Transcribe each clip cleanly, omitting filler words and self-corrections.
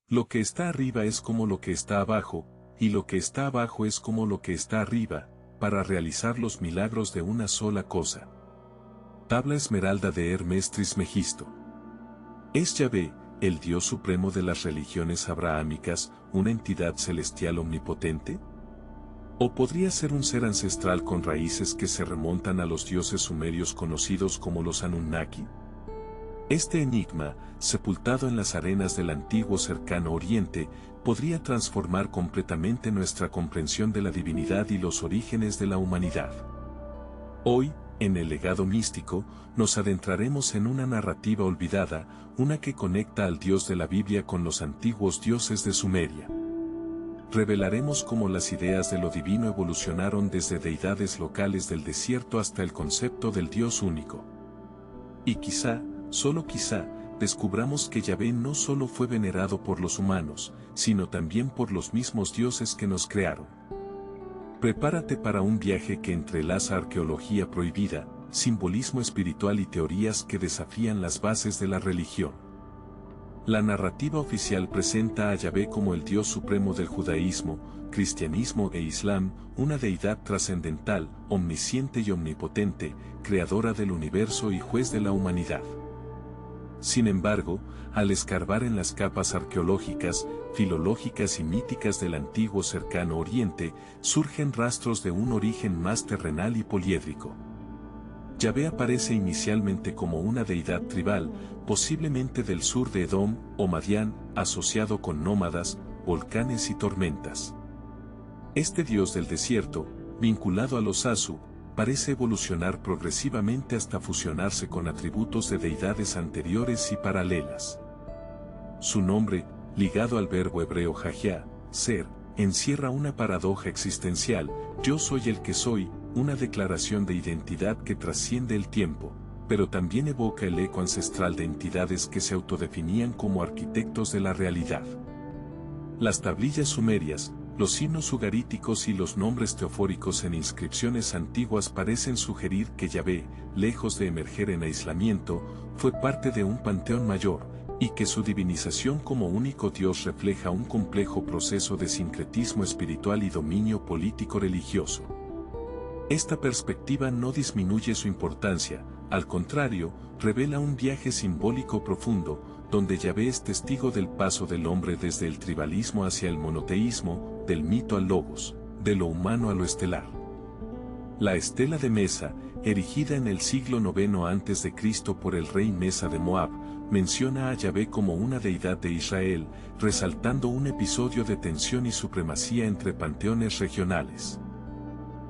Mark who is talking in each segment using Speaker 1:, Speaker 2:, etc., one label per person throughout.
Speaker 1: Lo que está arriba es como lo que está abajo, y lo que está abajo es como lo que está arriba, para realizar los milagros de una sola cosa. Tabla esmeralda de Hermes Trismegisto. ¿Es Yahvé, el Dios supremo de las religiones abrahámicas, una entidad celestial omnipotente? ¿O podría ser un ser ancestral con raíces que se remontan a los dioses sumerios conocidos como los Anunnaki? Este enigma, sepultado en las arenas del antiguo cercano Oriente, podría transformar completamente nuestra comprensión de la divinidad y los orígenes de la humanidad. Hoy, en el legado místico, nos adentraremos en una narrativa olvidada, una que conecta al Dios de la Biblia con los antiguos dioses de Sumeria. Revelaremos cómo las ideas de lo divino evolucionaron desde deidades locales del desierto hasta el concepto del Dios único. Y quizá, solo quizá, descubramos que Yahvé no solo fue venerado por los humanos, sino también por los mismos dioses que nos crearon. Prepárate para un viaje que entrelaza arqueología prohibida, simbolismo espiritual y teorías que desafían las bases de la religión. La narrativa oficial presenta a Yahvé como el Dios supremo del judaísmo, cristianismo e islam, una deidad trascendental, omnisciente y omnipotente, creadora del universo y juez de la humanidad. Sin embargo, al escarbar en las capas arqueológicas, filológicas y míticas del antiguo cercano Oriente, surgen rastros de un origen más terrenal y poliédrico. Yahvé aparece inicialmente como una deidad tribal, posiblemente del sur de Edom o Madián, asociado con nómadas, volcanes y tormentas. Este dios del desierto, vinculado a los Asu, parece evolucionar progresivamente hasta fusionarse con atributos de deidades anteriores y paralelas. Su nombre, ligado al verbo hebreo Jahia, ser, encierra una paradoja existencial: yo soy el que soy, una declaración de identidad que trasciende el tiempo, pero también evoca el eco ancestral de entidades que se autodefinían como arquitectos de la realidad. Las tablillas sumerias, los signos ugaríticos y los nombres teofóricos en inscripciones antiguas parecen sugerir que Yahvé, lejos de emerger en aislamiento, fue parte de un panteón mayor, y que su divinización como único Dios refleja un complejo proceso de sincretismo espiritual y dominio político-religioso. Esta perspectiva no disminuye su importancia, al contrario, revela un viaje simbólico profundo, donde Yahvé es testigo del paso del hombre desde el tribalismo hacia el monoteísmo, del mito al logos, de lo humano a lo estelar. La estela de Mesa, erigida en el siglo IX a.C. por el rey Mesa de Moab, menciona a Yahvé como una deidad de Israel, resaltando un episodio de tensión y supremacía entre panteones regionales.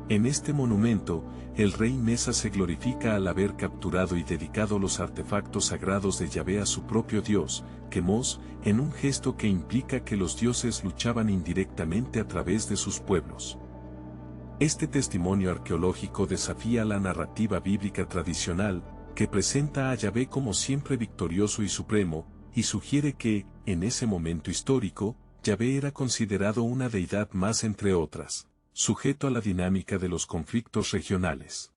Speaker 1: En este monumento, el rey Mesa se glorifica al haber capturado y dedicado los artefactos sagrados de Yahvé a su propio dios, Quemos, en un gesto que implica que los dioses luchaban indirectamente a través de sus pueblos. Este testimonio arqueológico desafía la narrativa bíblica tradicional, que presenta a Yahvé como siempre victorioso y supremo, y sugiere que, en ese momento histórico, Yahvé era considerado una deidad más entre otras, sujeto a la dinámica de los conflictos regionales.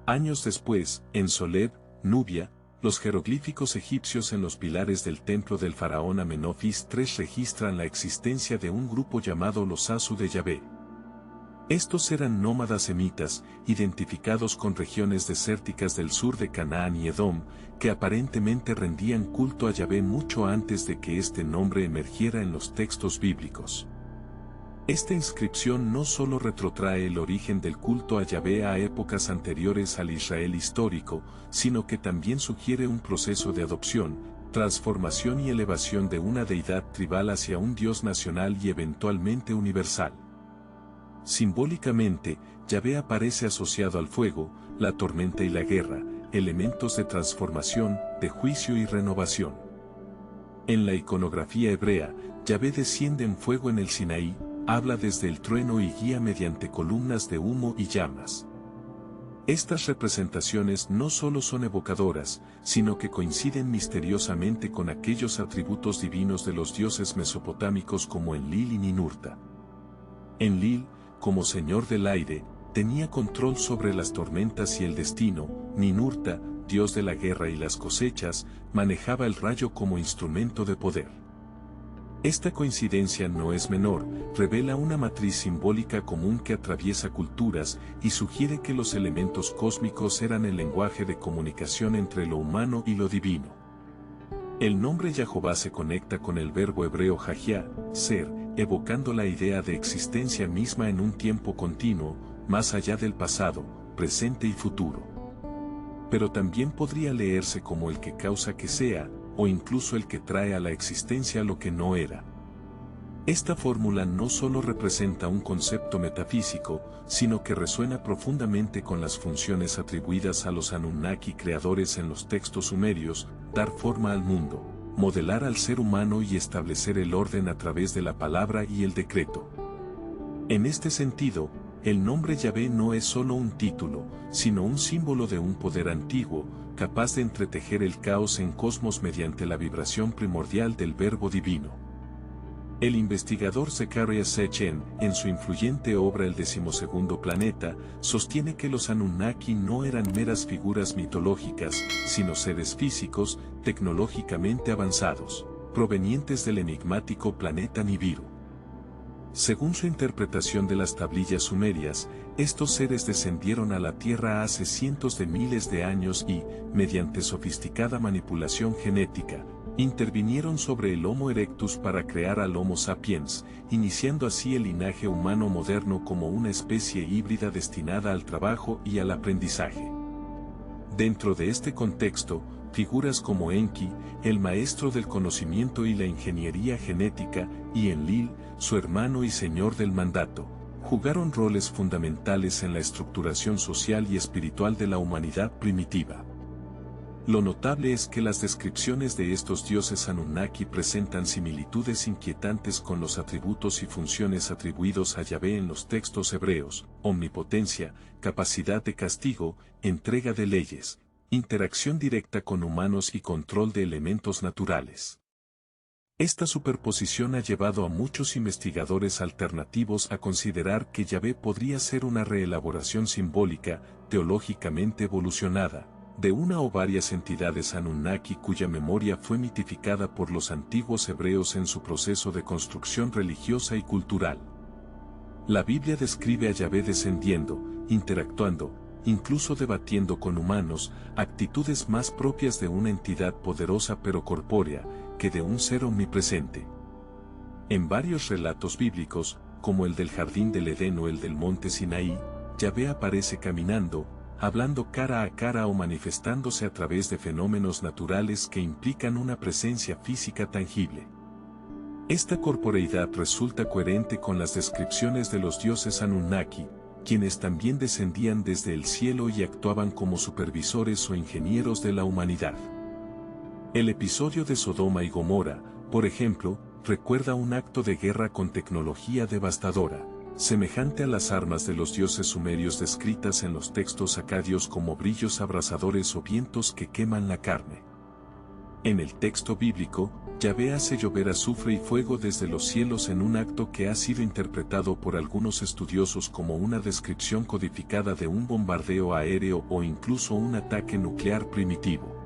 Speaker 1: Años después, en Soleb, Nubia, los jeroglíficos egipcios en los pilares del templo del faraón Amenofis III registran la existencia de un grupo llamado los Asu de Yahvé. Estos eran nómadas semitas, identificados con regiones desérticas del sur de Canaán y Edom, que aparentemente rendían culto a Yahvé mucho antes de que este nombre emergiera en los textos bíblicos. Esta inscripción no solo retrotrae el origen del culto a Yahvé a épocas anteriores al Israel histórico, sino que también sugiere un proceso de adopción, transformación y elevación de una deidad tribal hacia un Dios nacional y eventualmente universal. Simbólicamente, Yahvé aparece asociado al fuego, la tormenta y la guerra, elementos de transformación, de juicio y renovación. En la iconografía hebrea, Yahvé desciende en fuego en el Sinaí, habla desde el trueno y guía mediante columnas de humo y llamas. Estas representaciones no solo son evocadoras, sino que coinciden misteriosamente con aquellos atributos divinos de los dioses mesopotámicos como Enlil y Ninurta. Enlil, como señor del aire, tenía control sobre las tormentas y el destino. Ninurta, dios de la guerra y las cosechas, manejaba el rayo como instrumento de poder. Esta coincidencia no es menor, revela una matriz simbólica común que atraviesa culturas y sugiere que los elementos cósmicos eran el lenguaje de comunicación entre lo humano y lo divino. El nombre Yahová se conecta con el verbo hebreo hajia, ser, evocando la idea de existencia misma en un tiempo continuo, más allá del pasado, presente y futuro. Pero también podría leerse como el que causa que sea, o incluso el que trae a la existencia lo que no era. Esta fórmula no solo representa un concepto metafísico, sino que resuena profundamente con las funciones atribuidas a los Anunnaki creadores en los textos sumerios: dar forma al mundo, modelar al ser humano y establecer el orden a través de la palabra y el decreto. En este sentido, el nombre Yahvé no es solo un título, sino un símbolo de un poder antiguo, capaz de entretejer el caos en cosmos mediante la vibración primordial del verbo divino. El investigador Zecharia Sitchin, en su influyente obra El 12º planeta, sostiene que los Anunnaki no eran meras figuras mitológicas, sino seres físicos, tecnológicamente avanzados, provenientes del enigmático planeta Nibiru. Según su interpretación de las tablillas sumerias, estos seres descendieron a la Tierra hace cientos de miles de años y, mediante sofisticada manipulación genética, intervinieron sobre el Homo erectus para crear al Homo sapiens, iniciando así el linaje humano moderno como una especie híbrida destinada al trabajo y al aprendizaje. Dentro de este contexto, figuras como Enki, el maestro del conocimiento y la ingeniería genética, y Enlil, su hermano y señor del mandato, jugaron roles fundamentales en la estructuración social y espiritual de la humanidad primitiva. Lo notable es que las descripciones de estos dioses Anunnaki presentan similitudes inquietantes con los atributos y funciones atribuidos a Yahvé en los textos hebreos: omnipotencia, capacidad de castigo, entrega de leyes, interacción directa con humanos y control de elementos naturales. Esta superposición ha llevado a muchos investigadores alternativos a considerar que Yahvé podría ser una reelaboración simbólica, teológicamente evolucionada, de una o varias entidades Anunnaki cuya memoria fue mitificada por los antiguos hebreos en su proceso de construcción religiosa y cultural. La Biblia describe a Yahvé descendiendo, interactuando, incluso debatiendo con humanos, actitudes más propias de una entidad poderosa pero corpórea, que de un ser omnipresente. En varios relatos bíblicos, como el del Jardín del Edén o el del Monte Sinaí, Yahvé aparece caminando, hablando cara a cara o manifestándose a través de fenómenos naturales que implican una presencia física tangible. Esta corporeidad resulta coherente con las descripciones de los dioses Anunnaki, quienes también descendían desde el cielo y actuaban como supervisores o ingenieros de la humanidad. El episodio de Sodoma y Gomorra, por ejemplo, recuerda un acto de guerra con tecnología devastadora, semejante a las armas de los dioses sumerios descritas en los textos acadios como brillos abrasadores o vientos que queman la carne. En el texto bíblico, Yahvé hace llover azufre y fuego desde los cielos en un acto que ha sido interpretado por algunos estudiosos como una descripción codificada de un bombardeo aéreo o incluso un ataque nuclear primitivo.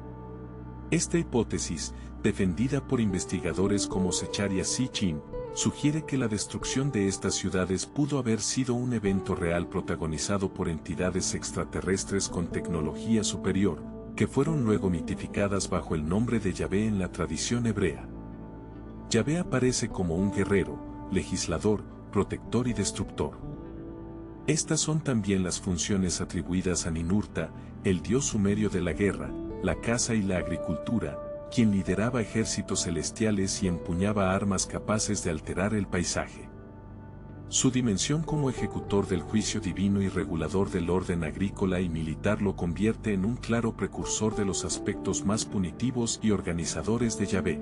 Speaker 1: Esta hipótesis, defendida por investigadores como Zecharia Sitchin, sugiere que la destrucción de estas ciudades pudo haber sido un evento real protagonizado por entidades extraterrestres con tecnología superior, que fueron luego mitificadas bajo el nombre de Yahvé en la tradición hebrea. Yahvé aparece como un guerrero, legislador, protector y destructor. Estas son también las funciones atribuidas a Ninurta, el dios sumerio de la guerra, la caza y la agricultura, quien lideraba ejércitos celestiales y empuñaba armas capaces de alterar el paisaje. Su dimensión como ejecutor del juicio divino y regulador del orden agrícola y militar lo convierte en un claro precursor de los aspectos más punitivos y organizadores de Yahvé.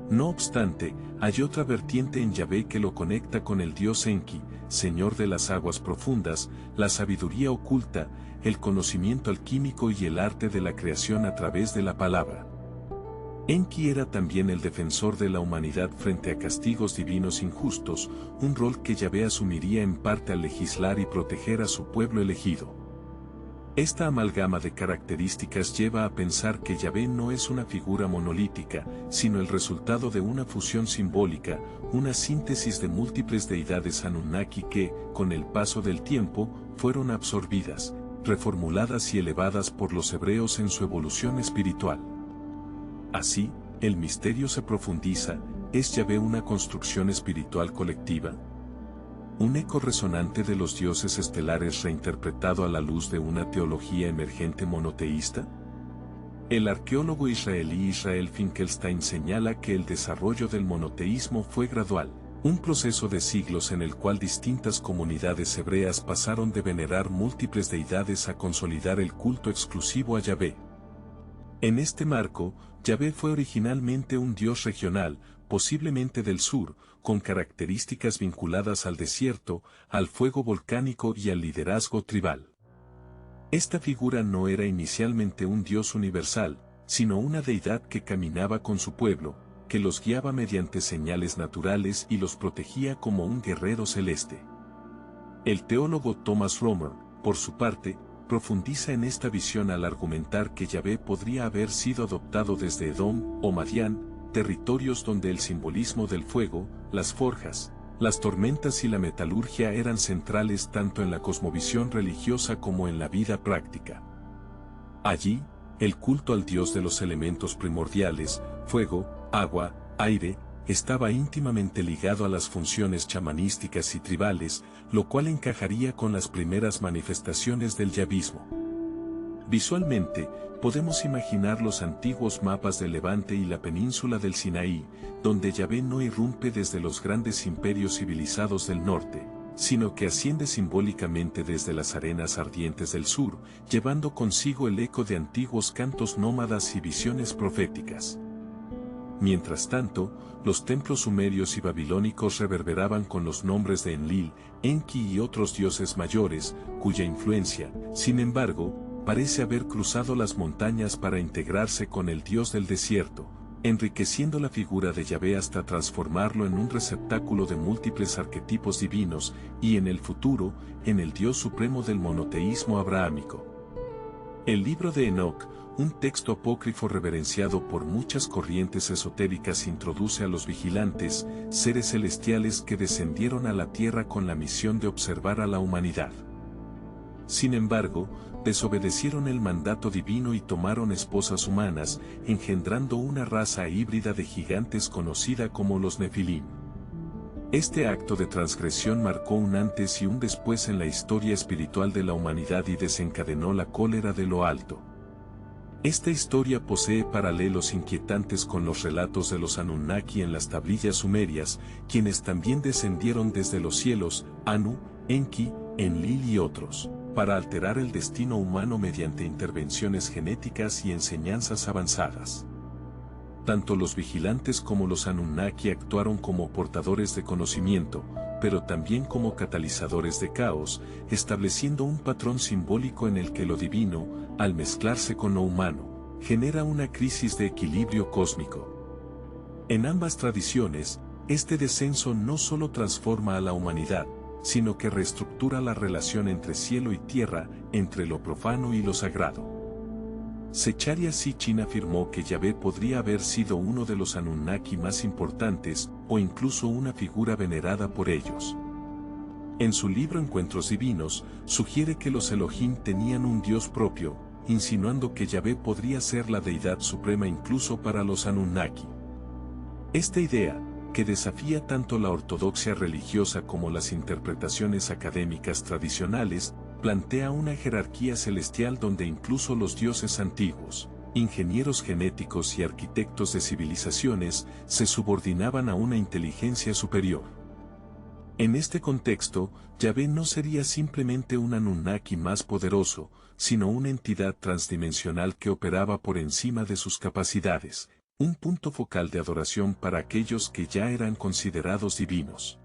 Speaker 1: No obstante, hay otra vertiente en Yahvé que lo conecta con el dios Enki, señor de las aguas profundas, la sabiduría oculta, el conocimiento alquímico y el arte de la creación a través de la palabra. Enki era también el defensor de la humanidad frente a castigos divinos injustos, un rol que Yahvé asumiría en parte al legislar y proteger a su pueblo elegido. Esta amalgama de características lleva a pensar que Yahvé no es una figura monolítica, sino el resultado de una fusión simbólica, una síntesis de múltiples deidades Anunnaki que, con el paso del tiempo, fueron absorbidas, reformuladas y elevadas por los hebreos en su evolución espiritual. Así, el misterio se profundiza. ¿Es Yahvé una construcción espiritual colectiva? ¿Un eco resonante de los dioses estelares reinterpretado a la luz de una teología emergente monoteísta? El arqueólogo israelí Israel Finkelstein señala que el desarrollo del monoteísmo fue gradual, un proceso de siglos en el cual distintas comunidades hebreas pasaron de venerar múltiples deidades a consolidar el culto exclusivo a Yahvé. En este marco, Yahvé fue originalmente un dios regional, posiblemente del sur, con características vinculadas al desierto, al fuego volcánico y al liderazgo tribal. Esta figura no era inicialmente un dios universal, sino una deidad que caminaba con su pueblo, que los guiaba mediante señales naturales y los protegía como un guerrero celeste. El teólogo Thomas Romer, por su parte, profundiza en esta visión al argumentar que Yahvé podría haber sido adoptado desde Edom o Madián, territorios donde el simbolismo del fuego, las forjas, las tormentas y la metalurgia eran centrales tanto en la cosmovisión religiosa como en la vida práctica. Allí, el culto al dios de los elementos primordiales, fuego, agua, aire, estaba íntimamente ligado a las funciones chamanísticas y tribales, lo cual encajaría con las primeras manifestaciones del yavismo. Visualmente, podemos imaginar los antiguos mapas de Levante y la península del Sinaí, donde Yahvé no irrumpe desde los grandes imperios civilizados del norte, sino que asciende simbólicamente desde las arenas ardientes del sur, llevando consigo el eco de antiguos cantos nómadas y visiones proféticas. Mientras tanto, los templos sumerios y babilónicos reverberaban con los nombres de Enlil, Enki y otros dioses mayores, cuya influencia, sin embargo, parece haber cruzado las montañas para integrarse con el dios del desierto, enriqueciendo la figura de Yahvé hasta transformarlo en un receptáculo de múltiples arquetipos divinos, y en el futuro, en el dios supremo del monoteísmo abrahámico. El libro de Enoc, un texto apócrifo reverenciado por muchas corrientes esotéricas, introduce a los vigilantes, seres celestiales que descendieron a la tierra con la misión de observar a la humanidad. Sin embargo, desobedecieron el mandato divino y tomaron esposas humanas, engendrando una raza híbrida de gigantes conocida como los Nefilim. Este acto de transgresión marcó un antes y un después en la historia espiritual de la humanidad y desencadenó la cólera de lo alto. Esta historia posee paralelos inquietantes con los relatos de los Anunnaki en las tablillas sumerias, quienes también descendieron desde los cielos, Anu, Enki, Enlil y otros, para alterar el destino humano mediante intervenciones genéticas y enseñanzas avanzadas. Tanto los vigilantes como los Anunnaki actuaron como portadores de conocimiento, pero también como catalizadores de caos, estableciendo un patrón simbólico en el que lo divino, al mezclarse con lo humano, genera una crisis de equilibrio cósmico. En ambas tradiciones, este descenso no solo transforma a la humanidad, sino que reestructura la relación entre cielo y tierra, entre lo profano y lo sagrado. Secharia Sitchin afirmó que Yahvé podría haber sido uno de los Anunnaki más importantes, o incluso una figura venerada por ellos. En su libro Encuentros Divinos, sugiere que los Elohim tenían un dios propio, insinuando que Yahvé podría ser la deidad suprema incluso para los Anunnaki. Esta idea, que desafía tanto la ortodoxia religiosa como las interpretaciones académicas tradicionales, plantea una jerarquía celestial donde incluso los dioses antiguos, ingenieros genéticos y arquitectos de civilizaciones, se subordinaban a una inteligencia superior. En este contexto, Yahvé no sería simplemente un Anunnaki más poderoso, sino una entidad transdimensional que operaba por encima de sus capacidades, un punto focal de adoración para aquellos que ya eran considerados divinos.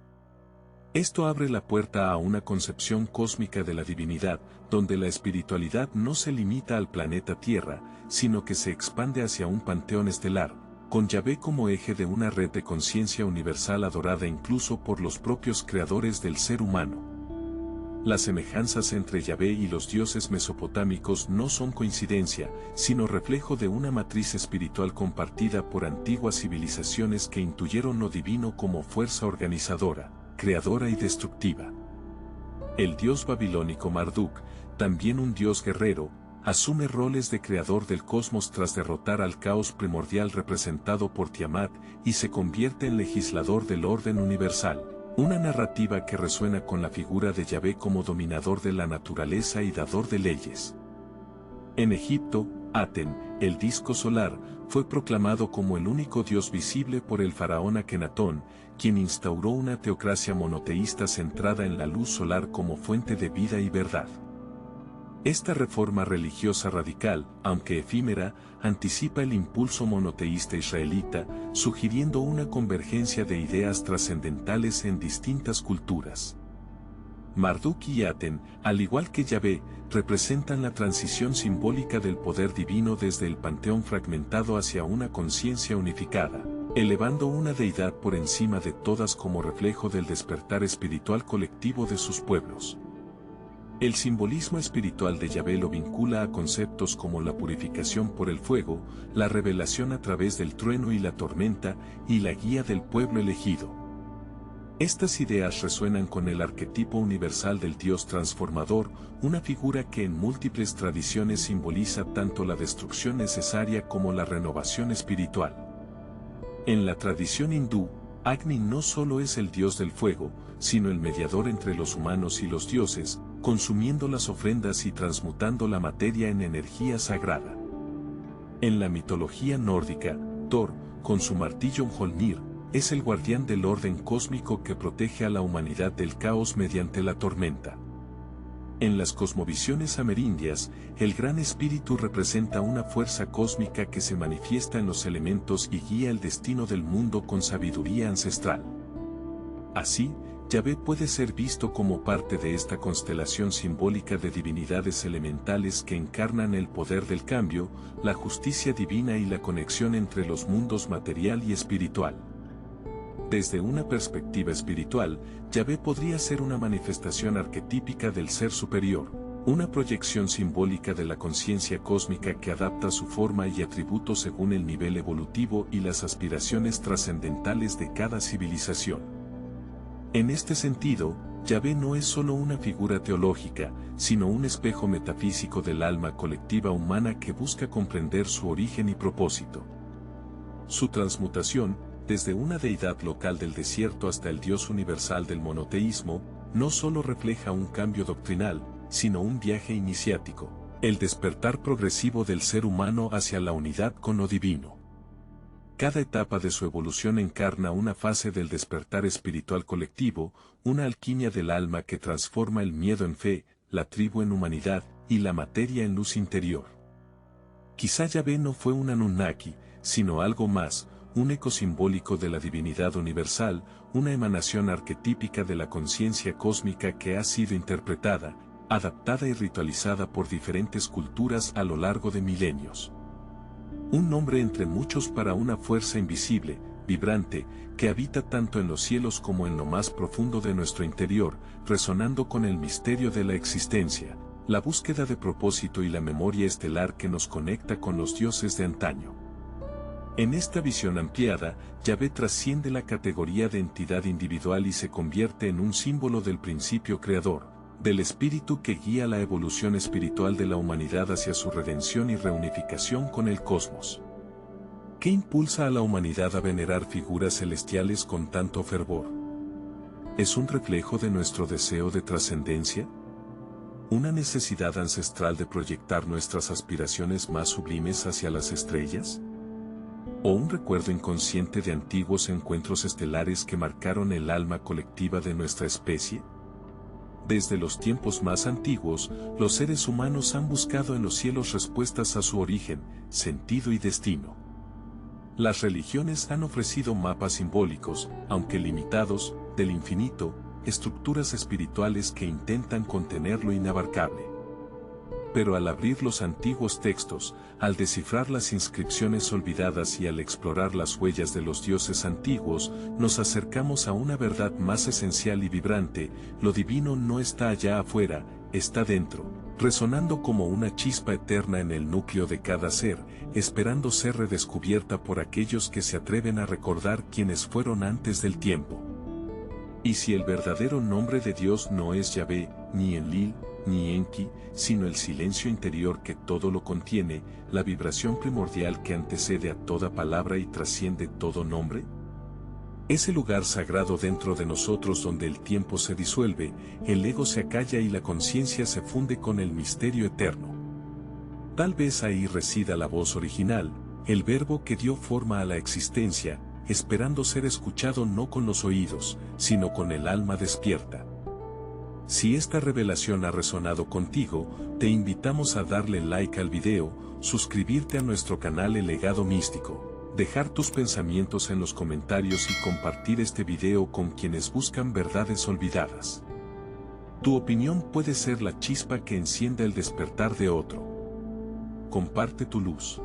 Speaker 1: Esto abre la puerta a una concepción cósmica de la divinidad, donde la espiritualidad no se limita al planeta Tierra, sino que se expande hacia un panteón estelar, con Yahvé como eje de una red de conciencia universal adorada incluso por los propios creadores del ser humano. Las semejanzas entre Yahvé y los dioses mesopotámicos no son coincidencia, sino reflejo de una matriz espiritual compartida por antiguas civilizaciones que intuyeron lo divino como fuerza organizadora, creadora y destructiva. El dios babilónico Marduk, también un dios guerrero, asume roles de creador del cosmos tras derrotar al caos primordial representado por Tiamat y se convierte en legislador del orden universal. Una narrativa que resuena con la figura de Yahvé como dominador de la naturaleza y dador de leyes. En Egipto, Aten, el disco solar, fue proclamado como el único dios visible por el faraón Akenatón, quien instauró una teocracia monoteísta centrada en la luz solar como fuente de vida y verdad. Esta reforma religiosa radical, aunque efímera, anticipa el impulso monoteísta israelita, sugiriendo una convergencia de ideas trascendentales en distintas culturas. Marduk y Aten, al igual que Yahvé, representan la transición simbólica del poder divino desde el panteón fragmentado hacia una conciencia unificada, elevando una deidad por encima de todas como reflejo del despertar espiritual colectivo de sus pueblos. El simbolismo espiritual de Yahvé lo vincula a conceptos como la purificación por el fuego, la revelación a través del trueno y la tormenta, y la guía del pueblo elegido. Estas ideas resuenan con el arquetipo universal del Dios transformador, una figura que en múltiples tradiciones simboliza tanto la destrucción necesaria como la renovación espiritual. En la tradición hindú, Agni no solo es el dios del fuego, sino el mediador entre los humanos y los dioses, consumiendo las ofrendas y transmutando la materia en energía sagrada. En la mitología nórdica, Thor, con su martillo Mjolnir, es el guardián del orden cósmico que protege a la humanidad del caos mediante la tormenta. En las cosmovisiones amerindias, el Gran Espíritu representa una fuerza cósmica que se manifiesta en los elementos y guía el destino del mundo con sabiduría ancestral. Así, Yahvé puede ser visto como parte de esta constelación simbólica de divinidades elementales que encarnan el poder del cambio, la justicia divina y la conexión entre los mundos material y espiritual. Desde una perspectiva espiritual, Yahvé podría ser una manifestación arquetípica del ser superior, una proyección simbólica de la conciencia cósmica que adapta su forma y atributos según el nivel evolutivo y las aspiraciones trascendentales de cada civilización. En este sentido, Yahvé no es solo una figura teológica, sino un espejo metafísico del alma colectiva humana que busca comprender su origen y propósito. Su transmutación, desde una deidad local del desierto hasta el Dios universal del monoteísmo, no solo refleja un cambio doctrinal, sino un viaje iniciático, el despertar progresivo del ser humano hacia la unidad con lo divino. Cada etapa de su evolución encarna una fase del despertar espiritual colectivo, una alquimia del alma que transforma el miedo en fe, la tribu en humanidad, y la materia en luz interior. Quizá Yahvé no fue un Anunnaki, sino algo más, un eco simbólico de la divinidad universal, una emanación arquetípica de la conciencia cósmica que ha sido interpretada, adaptada y ritualizada por diferentes culturas a lo largo de milenios. Un nombre entre muchos para una fuerza invisible, vibrante, que habita tanto en los cielos como en lo más profundo de nuestro interior, resonando con el misterio de la existencia, la búsqueda de propósito y la memoria estelar que nos conecta con los dioses de antaño. En esta visión ampliada, Yahvé trasciende la categoría de entidad individual y se convierte en un símbolo del principio creador, del espíritu que guía la evolución espiritual de la humanidad hacia su redención y reunificación con el cosmos. ¿Qué impulsa a la humanidad a venerar figuras celestiales con tanto fervor? ¿Es un reflejo de nuestro deseo de trascendencia? ¿Una necesidad ancestral de proyectar nuestras aspiraciones más sublimes hacia las estrellas? ¿O un recuerdo inconsciente de antiguos encuentros estelares que marcaron el alma colectiva de nuestra especie? Desde los tiempos más antiguos, los seres humanos han buscado en los cielos respuestas a su origen, sentido y destino. Las religiones han ofrecido mapas simbólicos, aunque limitados, del infinito, estructuras espirituales que intentan contener lo inabarcable. pero al abrir los antiguos textos, al descifrar las inscripciones olvidadas y al explorar las huellas de los dioses antiguos, nos acercamos a una verdad más esencial y vibrante: lo divino no está allá afuera, está dentro, resonando como una chispa eterna en el núcleo de cada ser, esperando ser redescubierta por aquellos que se atreven a recordar quiénes fueron antes del tiempo. Y si el verdadero nombre de Dios no es Yahvé, ni Enlil, ni Enki, sino el silencio interior que todo lo contiene, la vibración primordial que antecede a toda palabra y trasciende todo nombre, ese lugar sagrado dentro de nosotros donde el tiempo se disuelve, el ego se acalla y la conciencia se funde con el misterio eterno. Tal vez ahí resida la voz original, el verbo que dio forma a la existencia, esperando ser escuchado no con los oídos, sino con el alma despierta. Si esta revelación ha resonado contigo, te invitamos a darle like al video, suscribirte a nuestro canal El Legado Místico, dejar tus pensamientos en los comentarios y compartir este video con quienes buscan verdades olvidadas. Tu opinión puede ser la chispa que encienda el despertar de otro. Comparte tu luz.